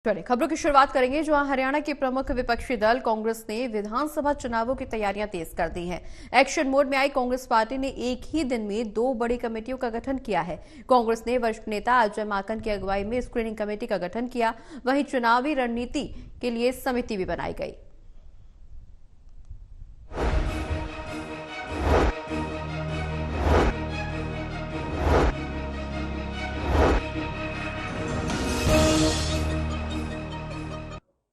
चलिए खबरों की शुरुआत करेंगे। जहां हरियाणा के प्रमुख विपक्षी दल कांग्रेस ने विधानसभा चुनावों की तैयारियां तेज कर दी हैं। एक्शन मोड में आई कांग्रेस पार्टी ने एक ही दिन में 2 बड़ी कमेटियों का गठन किया है। कांग्रेस ने वरिष्ठ नेता अजय माकन की अगुवाई में स्क्रीनिंग कमेटी का गठन किया। वहीं चुनावी रणनीति के लिए समिति भी बनाई गई।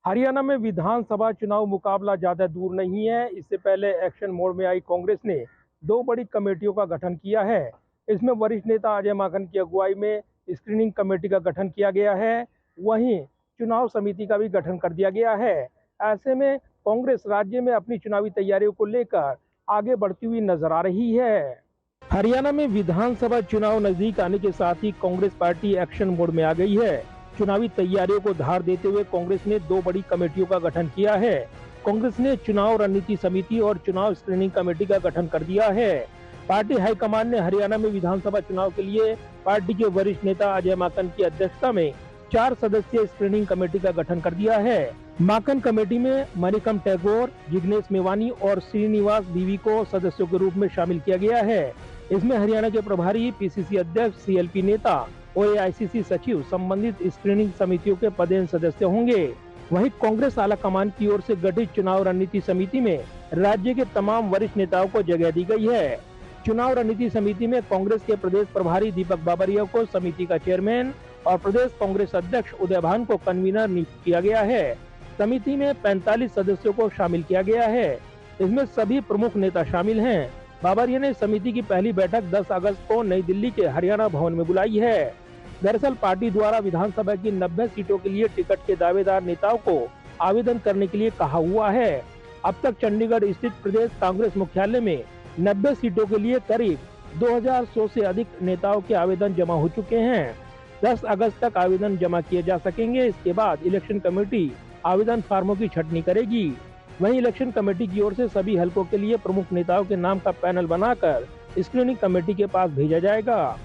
हरियाणा में विधानसभा चुनाव मुकाबला ज्यादा दूर नहीं है। इससे पहले एक्शन मोड में आई कांग्रेस ने 2 बड़ी कमेटियों का गठन किया है। इसमें वरिष्ठ नेता अजय माकन की अगुवाई में स्क्रीनिंग कमेटी का गठन किया गया है। वहीं चुनाव समिति का भी गठन कर दिया गया है। ऐसे में कांग्रेस राज्य में अपनी चुनावी तैयारियों को लेकर आगे बढ़ती हुई नजर आ रही है। हरियाणा में विधानसभा चुनाव नजदीक आने के साथ ही कांग्रेस पार्टी एक्शन मोड में आ गई है। चुनावी तैयारियों को धार देते हुए कांग्रेस ने 2 बड़ी कमेटियों का गठन किया है। कांग्रेस ने चुनाव रणनीति समिति और चुनाव स्क्रीनिंग कमेटी का गठन कर दिया है। पार्टी हाईकमान ने हरियाणा में विधानसभा चुनाव के लिए पार्टी के वरिष्ठ नेता अजय माकन की अध्यक्षता में 4 सदस्यीय स्क्रीनिंग कमेटी का गठन कर दिया है। माकन कमेटी में मणिकम टैगोर, जिग्नेश मेवानी और श्रीनिवास बीवी को सदस्यों के रूप में शामिल किया गया है। इसमें हरियाणा के प्रभारी, पीसीसी अध्यक्ष, सीएलपी नेता और एआईसीसी सचिव संबंधित स्क्रीनिंग समितियों के पदेन सदस्य होंगे। वहीं कांग्रेस आला कमान की ओर से गठित चुनाव रणनीति समिति में राज्य के तमाम वरिष्ठ नेताओं को जगह दी गई है। चुनाव रणनीति समिति में कांग्रेस के प्रदेश प्रभारी दीपक बाबरिया को समिति का चेयरमैन और प्रदेश कांग्रेस अध्यक्ष उदय भान को कन्वीनर नियुक्त किया गया है। समिति में 45 सदस्यों को शामिल किया गया है। इसमें सभी प्रमुख नेता शामिल हैं। बाबरिया ने समिति की पहली बैठक 10 अगस्त को नई दिल्ली के हरियाणा भवन में बुलाई है। दरअसल पार्टी द्वारा विधानसभा की 90 सीटों के लिए टिकट के दावेदार नेताओं को आवेदन करने के लिए कहा हुआ है। अब तक चंडीगढ़ स्थित प्रदेश कांग्रेस मुख्यालय में 90 सीटों के लिए करीब 2100 से अधिक नेताओं के आवेदन जमा हो चुके हैं। 10 अगस्त तक आवेदन जमा किए जा सकेंगे। इसके बाद इलेक्शन कमेटी आवेदन फार्मों की छंटनी करेगी। वहीं इलेक्शन कमेटी की ओर से सभी हलकों के लिए प्रमुख नेताओं के नाम का पैनल बनाकर स्क्रीनिंग कमेटी के पास भेजा जाएगा।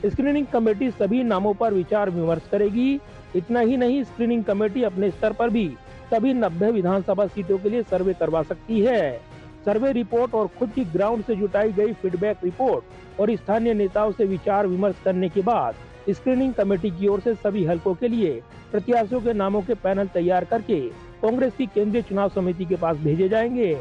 स्क्रीनिंग कमेटी सभी नामों पर विचार विमर्श करेगी। इतना ही नहीं, स्क्रीनिंग कमेटी अपने स्तर पर भी सभी 90 विधानसभा सीटों के लिए सर्वे करवा सकती है। सर्वे रिपोर्ट और खुद की ग्राउंड से जुटाई गई फीडबैक रिपोर्ट और स्थानीय नेताओं से विचार विमर्श करने के बाद स्क्रीनिंग कमेटी की ओर से सभी हलकों के लिए प्रत्याशियों के नामों के पैनल तैयार करके कांग्रेस की केंद्रीय चुनाव समिति के पास भेजे जाएंगे।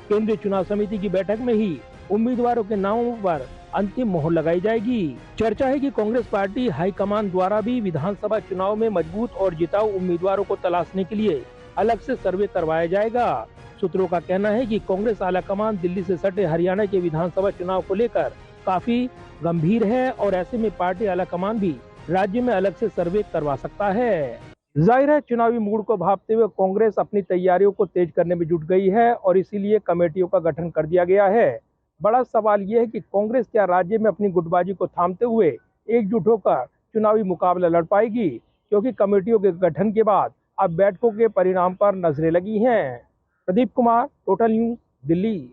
केंद्रीय चुनाव समिति की बैठक में ही उम्मीदवारों के नामों पर अंतिम मोहर लगाई जाएगी। चर्चा है कि कांग्रेस पार्टी हाईकमान द्वारा भी विधानसभा चुनाव में मजबूत और जिताऊ उम्मीदवारों को तलाशने के लिए अलग से सर्वे करवाया जाएगा। सूत्रों का कहना है कि कांग्रेस आलाकमान दिल्ली से सटे हरियाणा के विधानसभा चुनाव को लेकर काफी गंभीर है और ऐसे में पार्टी आलाकमान भी राज्य में अलग से सर्वे करवा सकता है। जाहिर है, चुनावी मूड को भांपते हुए कांग्रेस अपनी तैयारियों को तेज करने में जुट गई है और इसीलिए कमेटियों का गठन कर दिया गया है। बड़ा सवाल यह है कि कांग्रेस क्या राज्य में अपनी गुटबाजी को थामते हुए एकजुट होकर चुनावी मुकाबला लड़ पाएगी, क्योंकि कमेटियों के गठन के बाद अब बैठकों के परिणाम पर नजरें लगी हैं। Pradeep Kumar, total news, Delhi.